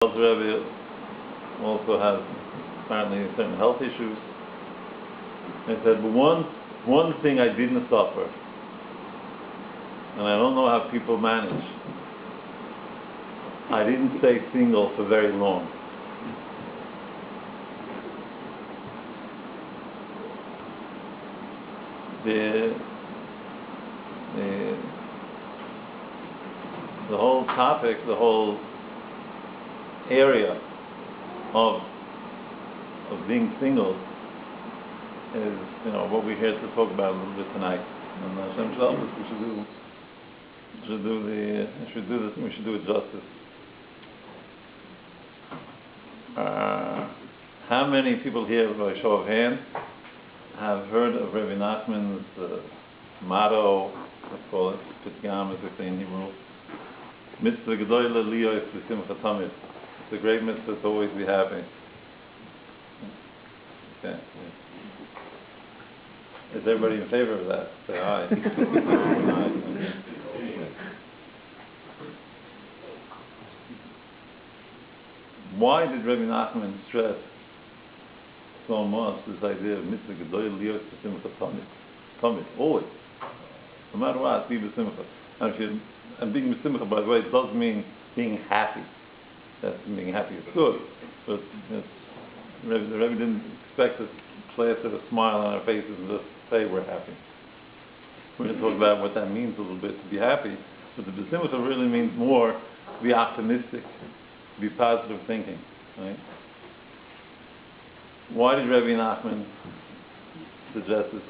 Ozer Rabbi also has apparently certain health issues. And he said, but one thing I didn't suffer, and I don't know how people manage. I didn't stay single for very long. The whole topic, the whole area of being single is, what we're here to talk about a little bit tonight. And Hashem tells us we should do it justice. How many people here, by show of hands, have heard of Rabbi Nachman's motto? Let's call it Pitgam, as we say in Hebrew. Mitzvah gedola liyos v'simcha tamid. It's a great mitzvah to always be happy. Okay. Is everybody in favor of that? Say aye. Aye. Why did Rabbi Nachman stress so much this idea of mitzvah gedola liyos v'simcha tamid? Tamid, always. No matter what, be b'simcha. And being b'simcha, by the way, it does mean being happy. That's being happy is good, but the Rebbe didn't expect us to plaster a smile on our faces and just say we're happy. We're going to talk about what that means a little bit, to be happy, but the b'simcha really means more to be optimistic, to be positive thinking, right? Why did Rabbi Nachman suggest this,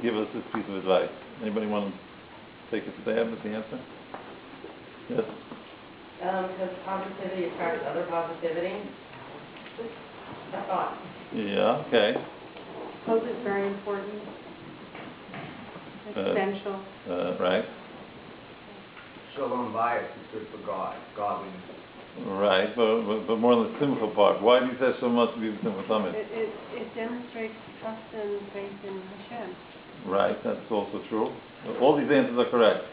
give us this piece of advice? Anybody want to take a stab at the answer? Yes? Because positivity attracts other positivity. Just a thought. Yeah, okay. Hope is very important. It's essential. Right. Shalom bias is good for godliness. Right, but more on the simcha part. Why do you say so much to be simcha tamid? It demonstrates trust and faith in Hashem. Right, that's also true. All these answers are correct.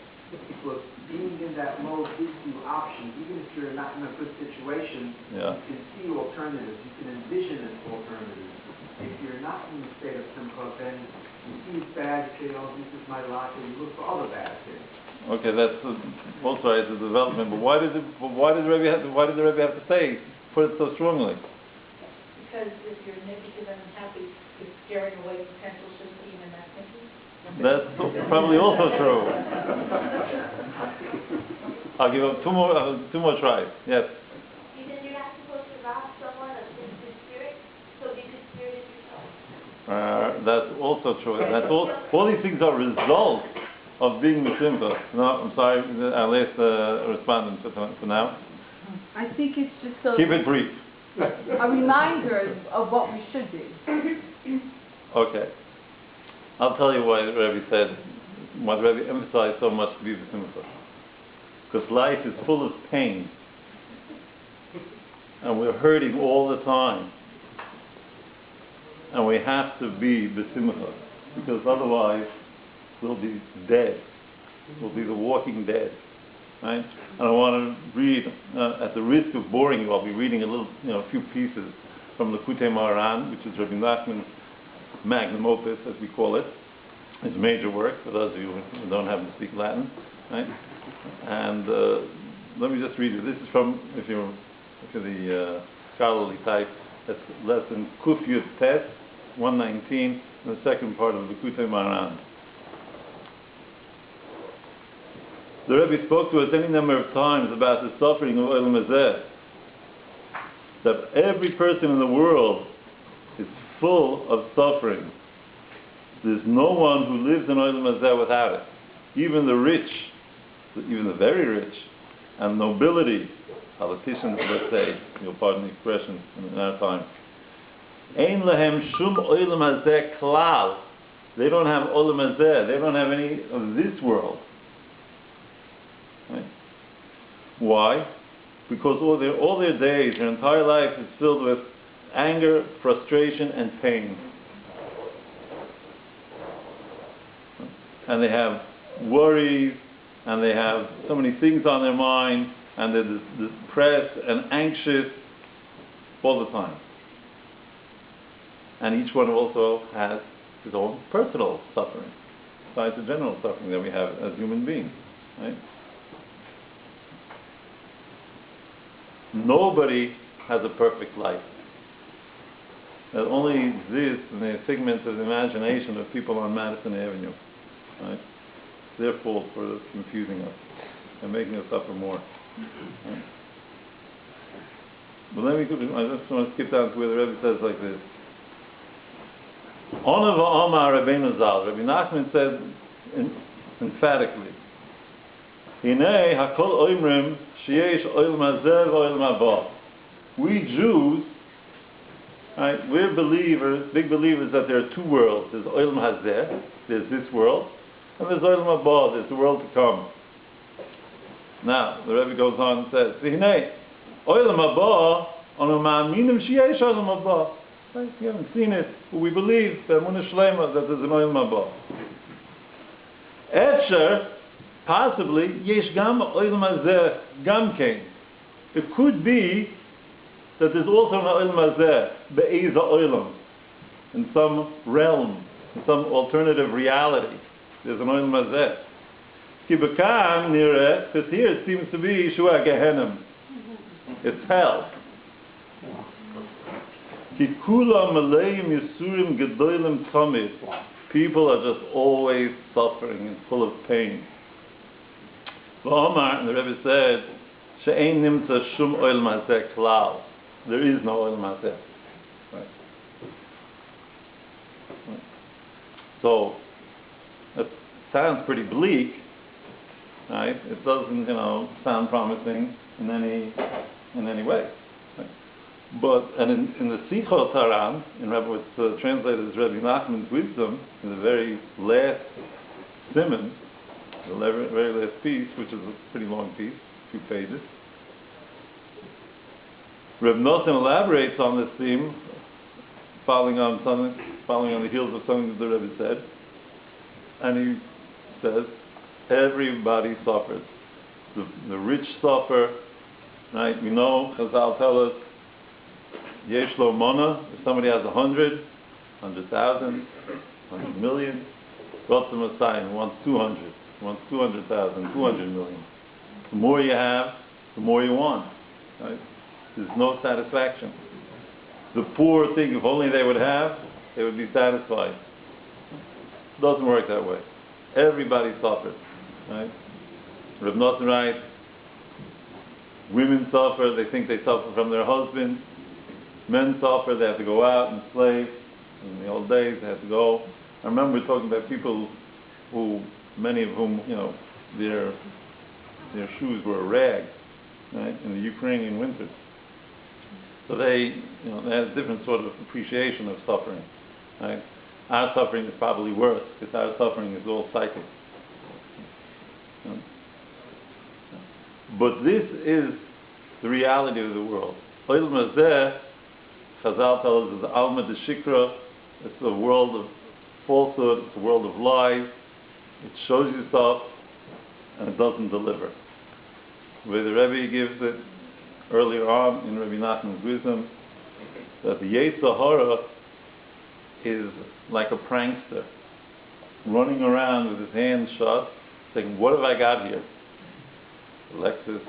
Well, being in that mode gives you options. Even if you're not in a good situation, you can see alternatives. You can envision an alternative. If you're not in the state of simcha, then you see it's bad, you say, oh, this is my lot, and you look for other bad things. Okay, that's also right, the development. But why did the Rebbe have to put it so strongly? Because if you're negative and unhappy, you're scaring away potential sympathy and that thinking. That's probably also true. I'll give up two more tries. Yes. Because you're not supposed to rob someone of his spirit, so you can spirit it yourself. That's also true. That's all these things are results of being Simcha. No, I'm sorry, I'll ask the respondent for now. I think it's just Keep it brief. a reminder of what we should be. Okay. I'll tell you why the Rabbi emphasized so much to be Simcha. Because life is full of pain. And we're hurting all the time. And we have to be Simcha. Because otherwise, we'll be dead. We'll be the walking dead. Right? And I want to read, at the risk of boring you, I'll be reading a few pieces from the Likutei Moharan, which is Rabbi Nachman's magnum opus, as we call it. His major work, for those of you who don't happen to speak Latin. Right? And let me just read it. This is from, if you're the scholarly type, that's lesson Kuf Yud Tes, 119, and the second part of the Likutei Moharan. The Rebbe spoke to us any number of times about the suffering of Olam Hazeh. That every person in the world is full of suffering. There's no one who lives in Olam Hazeh without it. Even the rich, even the very rich, and nobility, politicians, let's say, you'll pardon the expression in our time. Ein lahem shum Olam Hazeh klal. They don't have Olam Hazeh. They don't have any of this world. Right? Why? Because all their days, their entire life is filled with anger, frustration, and pain. And they have worries, and they have so many things on their mind, and they're depressed and anxious all the time. And each one also has his own personal suffering, besides the general suffering that we have as human beings, right? Nobody has a perfect life. It only exists in the figments of the imagination of people on Madison Avenue, right? It's their fault for confusing us and making us suffer more. Right? But I just want to skip down to where the Rebbe says like this. Ona v'Omar Rabbeinu Zal. Rabbi Nachman said emphatically, Hinei hakol oimrim sheyesh oil mazeh v'oil mabah. We Jews, right, we're believers, big believers that there are two worlds. There's oil hazeh, there's this world, and there's oil mabah, there's the world to come. Now, the Rebbe goes on and says, Hinei oil mabah onu ma'aminim sheyesh oil mabah. Right? We haven't seen it, but we believe that there's an oil mabah. Etcher, possibly, yesh gam oil mazeh gam kein. It could be that there's also an oil mazeh be'eza oilam, in some realm, in some alternative reality. There's an oil mazeh. Ki b'kam nireh, because here it seems to be shua gehenim. It's hell. People are just always suffering and full of pain. And the Rebbe said, there is no oil mazeh. Right. So that sounds pretty bleak, right? It doesn't, sound promising in any way. But, and in the Sichot Haran, in Rabbi, what's translated as Rabbi Nachman's wisdom, in the very last simon, the very last piece, which is a pretty long piece, 2 pages, Rabbi Nosson elaborates on this theme, following on the heels of something that the Rebbe said, and he says, everybody suffers. The rich suffer, right? We know, Chazal tell us, Yesh lo mona, if somebody has 100, 100,000, 100 million, Rotzim Asayim wants 200, wants 200,000, 200 million. The more you have, the more you want, right? There's no satisfaction. The poor think if only they would have, they would be satisfied. It doesn't work that way. Everybody suffers, right? Rav Nosson writes, women suffer, they think they suffer from their husbands. Men suffer, they have to go out and slave. In the old days, they had to go. I remember talking about people who, many of whom, their shoes were a rag, right, in the Ukrainian winters. So they had a different sort of appreciation of suffering, right? Our suffering is probably worse, because our suffering is all psychic. But this is the reality of the world. Oil mazeh, Chazal tells us, is Alma de Shikra. It's a world of falsehood. It's a world of lies. It shows you stuff, and it doesn't deliver. Where the Rebbe gives it earlier on in Rabbi Nachman's wisdom, that the Yetzer Hara is like a prankster, running around with his hands shut, saying, "What have I got here? Lexus.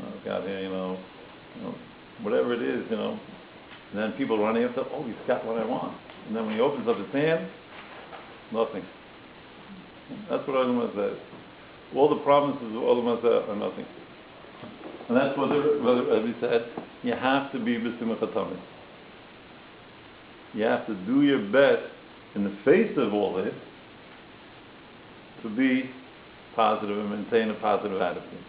I've got here, whatever it is, And then people running up to, oh, he's got what I want. And then when he opens up his hand, nothing. That's what Olam Hazeh is. All the promises of Olam Hazeh are nothing. And that's what Rabbi said. You have to be b'simcha tamid. You have to do your best in the face of all this to be positive and maintain a positive attitude.